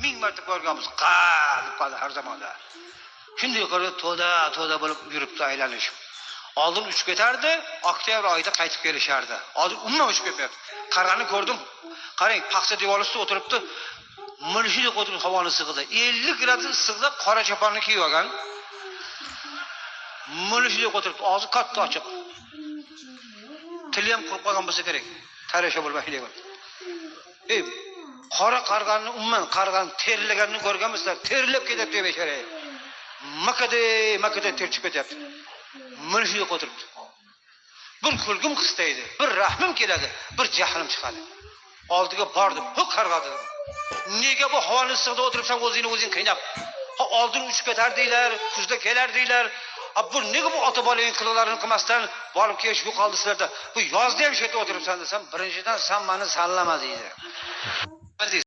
Ming marta ko'rganmiz. Qalib qoldi har zamonda. Shunday qilib to'da bo'lib yuribdi aylanishib. Oldin uchib ketardi, oktyabr oyida qaytib kelishardi. Hozir umuman uchib ketyapti. Qarani ko'rdim. Qarang, paxsa devor ustida o'tiribdi. Milishida o'tirib havoni sig'ida. 50 gradus issiqda qora choponni kiyib olgan. Milishida o'tiribdi, og'zi katta ochiq. Tili ham qurib qolgan bo'lsa kerak. Tarasha bo'lmaydi. Ey, qora qarg'anni umuman qarg'an terlaganini ko'rganmisizlar? Terlab ketadi deb becharay. Makada terchib ketyapti. Milishida o'tiribdi. Bir kulgim qistaydi, bir rahmim keladi, bir jahlim chiqadi. Oldiga bordim, bu qarg'adi. Nega bu havoni issiqda o'tiribsan o'zing qiynab? Oldin uchib ketar deylar, kuzda kelar deylar. Bu nega bu ota bolaning qilig'larini qilmasdan borib kelish bu qoldi sizlarda? Bu yozda ham shu yerda o'tiribsan desam, birinchidan sen meni sallama deydi.